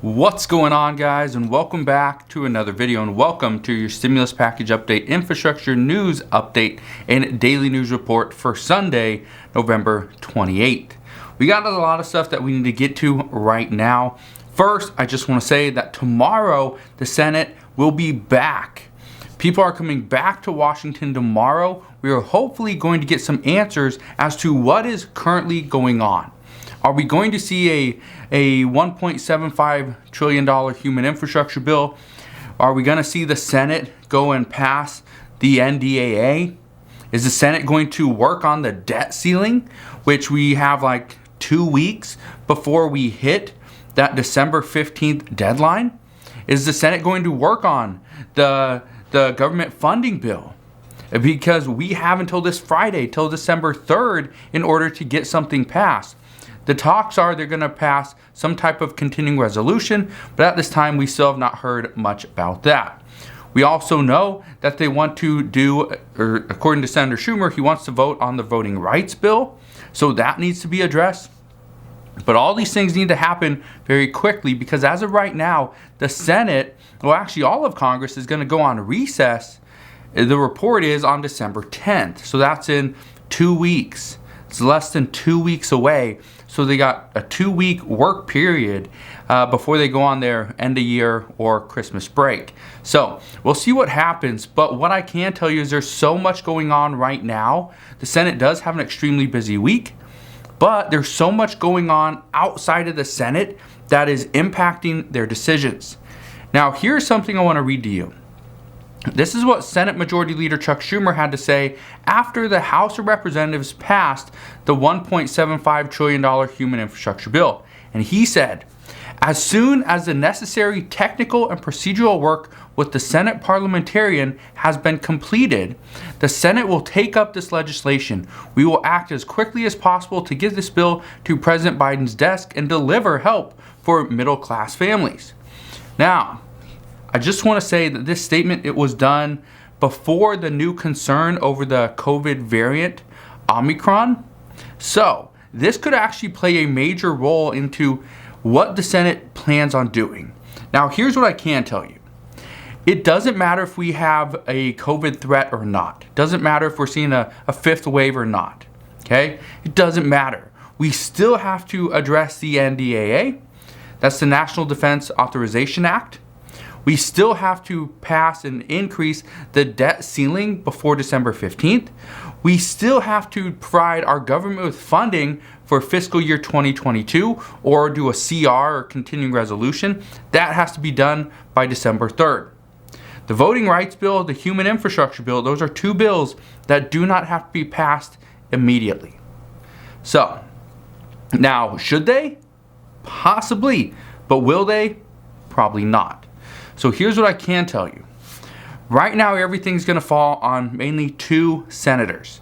What's going on, guys, and welcome back to another video, and welcome to your stimulus package update, infrastructure news update, and daily news report for Sunday, November 28th. We got a lot of stuff that we need to get to right now. First, I just want to say that tomorrow the Senate will be back. People are coming back to Washington tomorrow. We are hopefully going to get some answers as to what is currently going on. Are we going to see a $1.75 trillion human infrastructure bill? Are we going to see the Senate go and pass the NDAA? Is the Senate going to work on the debt ceiling, which we have like 2 weeks before we hit that December 15th deadline? Is the Senate going to work on the government funding bill? Because we have until this Friday, till December 3rd, in order to get something passed. The talks are they're going to pass some type of continuing resolution, but at this time we still have not heard much about that. We also know that they want to do, or according to Senator Schumer, he wants to vote on the voting rights bill, so that needs to be addressed. But all these things need to happen very quickly, because as of right now, the Senate, well, actually all of Congress is going to go on recess. The report is on December 10th, so that's in 2 weeks. It's less than 2 weeks away. So they got a 2-week work period before they go on their end of year or Christmas break. So we'll see what happens. But what I can tell you is there's so much going on right now. The Senate does have an extremely busy week, but there's so much going on outside of the Senate that is impacting their decisions. Now, here's something I want to read to you. This is what Senate Majority Leader Chuck Schumer had to say after the House of Representatives passed the $1.75 trillion human infrastructure bill. And he said, "As soon as the necessary technical and procedural work with the Senate parliamentarian has been completed, the Senate will take up this legislation. We will act as quickly as possible to get this bill to President Biden's desk and deliver help for middle-class families." Now, I just want to say that this statement, it was done before the new concern over the COVID variant, Omicron. So this could actually play a major role into what the Senate plans on doing. Now, here's what I can tell you. It doesn't matter if we have a COVID threat or not. It doesn't matter if we're seeing a fifth wave or not. Okay? It doesn't matter. We still have to address the NDAA. That's the National Defense Authorization Act. We still have to pass and increase the debt ceiling before December 15th. We still have to provide our government with funding for fiscal year 2022 or do a CR or continuing resolution. That has to be done by December 3rd. The voting rights bill, the human infrastructure bill, those are two bills that do not have to be passed immediately. So, now, should they? Possibly. But will they? Probably not. So here's what I can tell you. Right now, everything's going to fall on mainly two senators.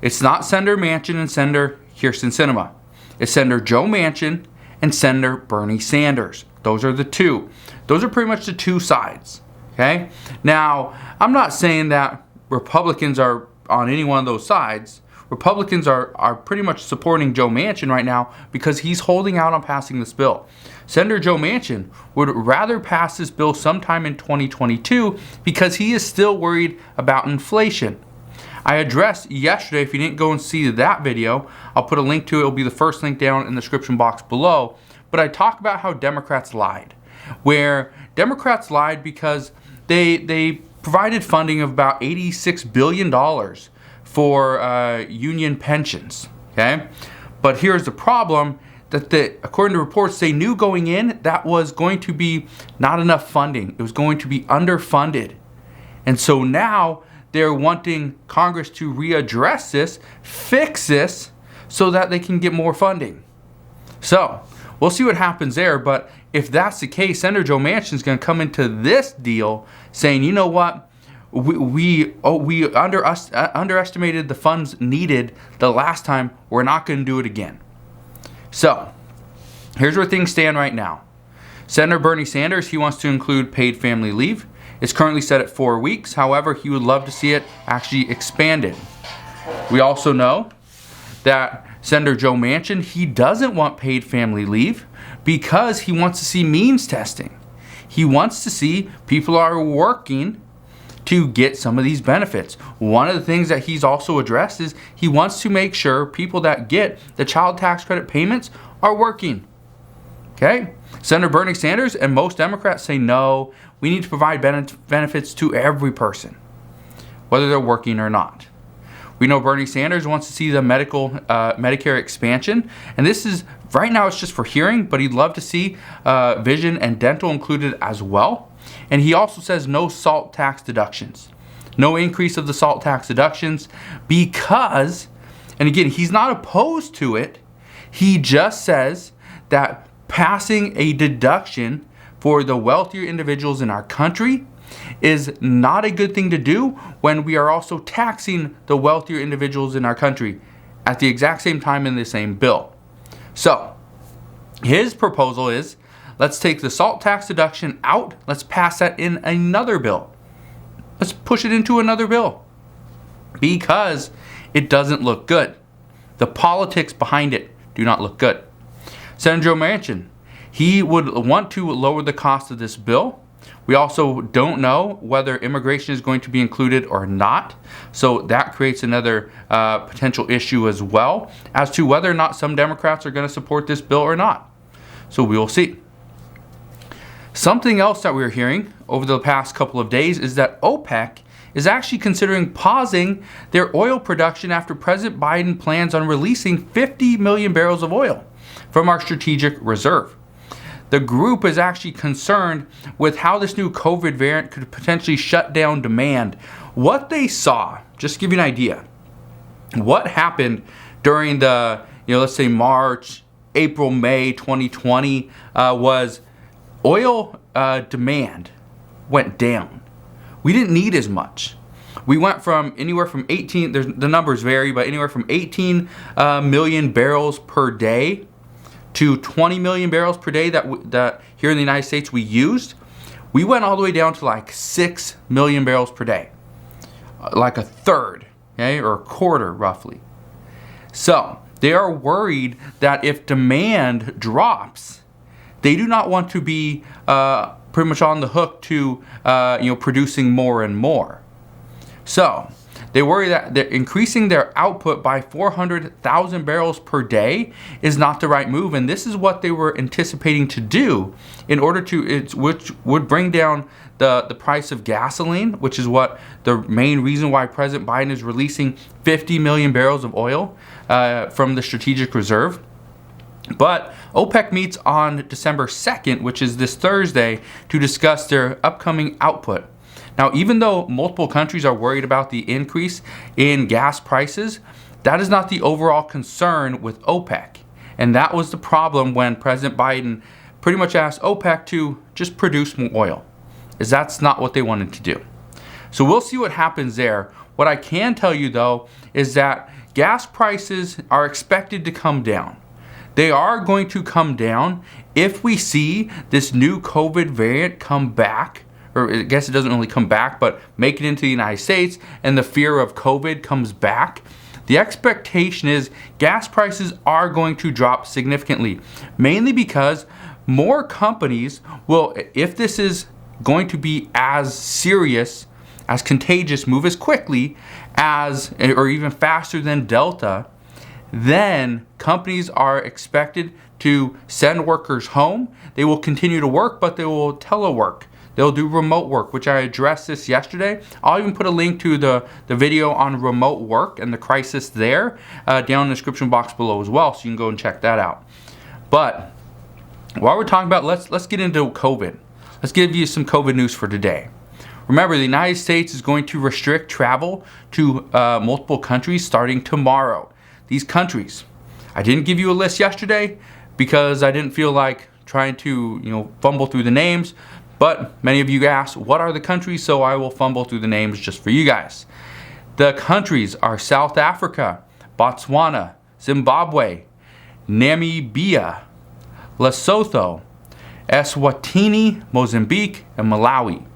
It's not Senator Manchin and Senator Kyrsten Sinema. It's Senator Joe Manchin and Senator Bernie Sanders. Those are the two. Those are pretty much the two sides. Okay? Now, I'm not saying that Republicans are on any one of those sides. Republicans are pretty much supporting Joe Manchin right now because he's holding out on passing this bill. Senator Joe Manchin would rather pass this bill sometime in 2022 because he is still worried about inflation. I addressed yesterday, if you didn't go and see that video, I'll put a link to it. It'll be the first link down in the description box below. But I talk about how Democrats lied, where Democrats lied because they provided funding of about $86 billion for union pensions, okay? But here's the problem, that according to reports, they knew going in that was going to be not enough funding. It was going to be underfunded. And so now they're wanting Congress to readdress this, fix this, so that they can get more funding. So we'll see what happens there. But if that's the case, Senator Joe Manchin is going to come into this deal saying, you know what? We underestimated the funds needed the last time. We're not going to do it again. So, here's where things stand right now. Senator Bernie Sanders, he wants to include paid family leave. It's currently set at 4 weeks. However, he would love to see it actually expanded. We also know that Senator Joe Manchin, he doesn't want paid family leave because he wants to see means testing. He wants to see people are working to get some of these benefits. One of the things that he's also addressed is he wants to make sure people that get the child tax credit payments are working. Okay? Senator Bernie Sanders and most Democrats say no, we need to provide benefits to every person, whether they're working or not. We know Bernie Sanders wants to see the Medicare expansion, and this is, right now it's just for hearing, but he'd love to see vision and dental included as well. And he also says no SALT tax deductions. No increase of the SALT tax deductions because, and again, he's not opposed to it, he just says that passing a deduction for the wealthier individuals in our country is not a good thing to do when we are also taxing the wealthier individuals in our country at the exact same time in the same bill. So, his proposal is, let's take the SALT tax deduction out, let's pass that in another bill. Let's push it into another bill because it doesn't look good. The politics behind it do not look good. Senator Joe Manchin, he would want to lower the cost of this bill. We also don't know whether immigration is going to be included or not. So that creates another potential issue as well as to whether or not some Democrats are going to support this bill or not. So we will see. Something else that we're hearing over the past couple of days is that OPEC is actually considering pausing their oil production after President Biden plans on releasing 50 million barrels of oil from our strategic reserve. The group is actually concerned with how this new COVID variant could potentially shut down demand. What they saw, just to give you an idea, what happened during the, let's say March, April, May 2020 was oil demand went down. We didn't need as much. We went from anywhere from 18, the numbers vary, but anywhere from 18 million barrels per day to 20 million barrels per day that here in the United States we used. We went all the way down to like 6 million barrels per day, like a third, okay, or a quarter roughly. So they are worried that if demand drops, they do not want to be pretty much on the hook to producing more and more. So they worry that they're increasing their output by 400,000 barrels per day is not the right move, and this is what they were anticipating to do in order to, which would bring down the price of gasoline, which is what the main reason why President Biden is releasing 50 million barrels of oil from the strategic reserve. But OPEC meets on December 2nd, which is this Thursday, to discuss their upcoming output. Now, even though multiple countries are worried about the increase in gas prices, that is not the overall concern with OPEC. And that was the problem when President Biden pretty much asked OPEC to just produce more oil, is that's not what they wanted to do. So we'll see what happens there. What I can tell you, though, is that gas prices are expected to come down. They are going to come down if we see this new COVID variant come back, or I guess it doesn't really come back, but make it into the United States and the fear of COVID comes back. The expectation is gas prices are going to drop significantly, mainly because more companies will, if this is going to be as serious, as contagious, move as quickly as, or even faster than Delta, then companies are expected to send workers home. They will continue to work, but they will telework. They'll do remote work, which I addressed this yesterday. I'll even put a link to the video on remote work and the crisis there down in the description box below as well, so you can go and check that out. But while we're talking about, let's get into COVID. Let's give you some COVID news for today. Remember, the United States is going to restrict travel to multiple countries starting tomorrow. These countries, I didn't give you a list yesterday because I didn't feel like trying to fumble through the names, but many of you asked what are the countries, so I will fumble through the names just for you guys. The countries are South Africa, Botswana, Zimbabwe, Namibia, Lesotho, Eswatini, Mozambique, and Malawi.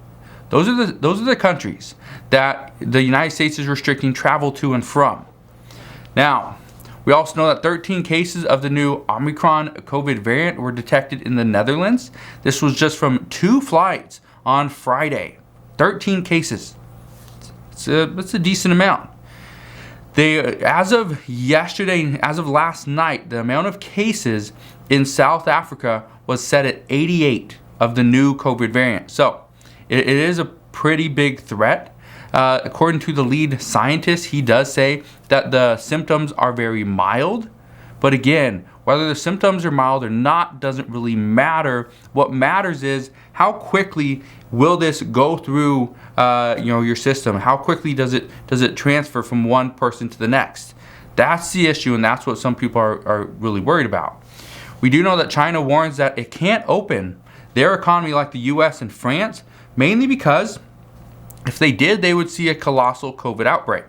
Those are the countries that the United States is restricting travel to and from. Now, We also know that 13 cases of the new Omicron COVID variant were detected in the Netherlands. This was just from 2 flights on Friday. 13 cases. It's a decent amount. As of yesterday, as of last night, the amount of cases in South Africa was set at 88 of the new COVID variant. So it is a pretty big threat. According to the lead scientist, he does say that the symptoms are very mild. But again, whether the symptoms are mild or not doesn't really matter. What matters is how quickly will this go through your system? How quickly does it transfer from one person to the next? That's the issue, and that's what some people are really worried about. We do know that China warns that it can't open their economy like the US and France, mainly because if they did, they would see a colossal COVID outbreak.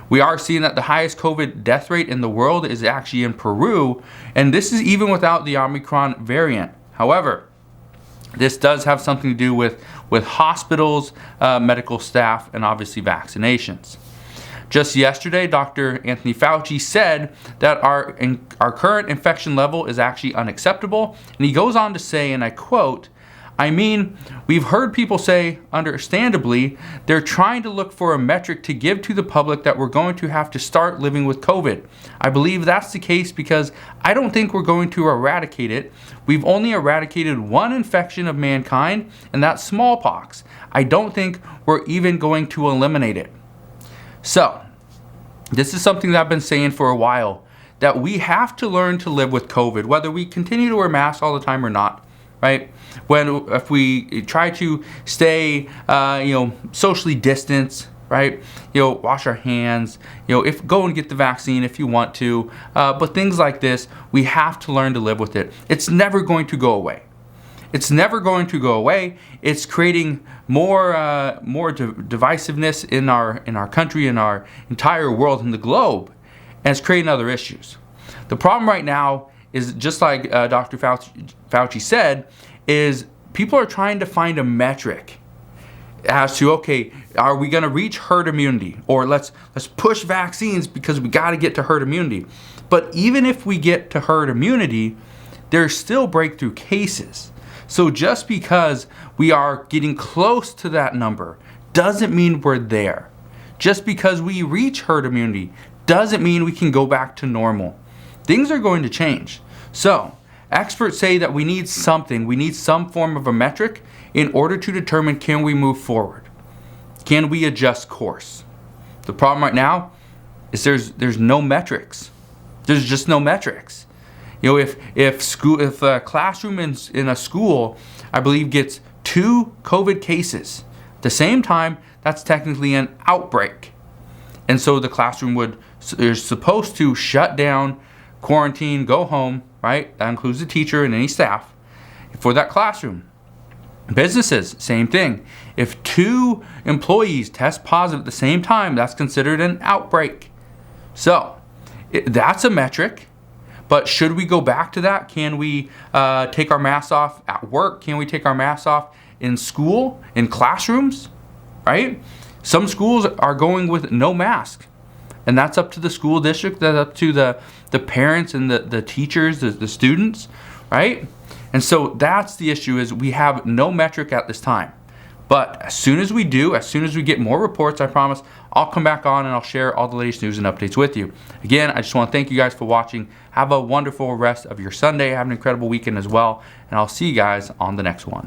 We are seeing that the highest COVID death rate in the world is actually in Peru, and this is even without the Omicron variant. However, this does have something to do with hospitals, medical staff, and obviously vaccinations. Just yesterday, Dr. Anthony Fauci said that our current infection level is actually unacceptable, and he goes on to say, and I quote, "I mean, we've heard people say, understandably, they're trying to look for a metric to give to the public that we're going to have to start living with COVID. I believe that's the case because I don't think we're going to eradicate it. We've only eradicated one infection of mankind, and that's smallpox. I don't think we're even going to eliminate it." So, this is something that I've been saying for a while, that we have to learn to live with COVID, whether we continue to wear masks all the time or not. Right? If we try to stay, socially distanced, right? Wash our hands, go and get the vaccine if you want to. But things like this, we have to learn to live with it. It's never going to go away. It's never going to go away. It's creating more divisiveness in our country, in our entire world, in the globe, and it's creating other issues. The problem right now is, just like Dr. Fauci said, is people are trying to find a metric as to, okay, are we going to reach herd immunity? Or let's push vaccines because we got to get to herd immunity. But even if we get to herd immunity, there's still breakthrough cases. So just because we are getting close to that number doesn't mean we're there. Just because we reach herd immunity doesn't mean we can go back to normal. Things are going to change. So, experts say that we need some form of a metric in order to determine, can we move forward? Can we adjust course? The problem right now is there's no metrics. There's just no metrics. If a classroom in a school, I believe, gets 2 COVID cases at the same time, that's technically an outbreak. And so the classroom is supposed to shut down, quarantine, go home, right? That includes the teacher and any staff for that classroom. Businesses, same thing. If 2 employees test positive at the same time, that's considered an outbreak. So that's a metric. But should we go back to that? Can we take our masks off at work? Can we take our masks off in school, in classrooms, right? Some schools are going with no mask. And that's up to the school district, that's up to the parents and the teachers, the students, right? And so that's the issue, is we have no metric at this time. But as soon as we get more reports, I promise, I'll come back on and I'll share all the latest news and updates with you. Again, I just want to thank you guys for watching. Have a wonderful rest of your Sunday. Have an incredible weekend as well. And I'll see you guys on the next one.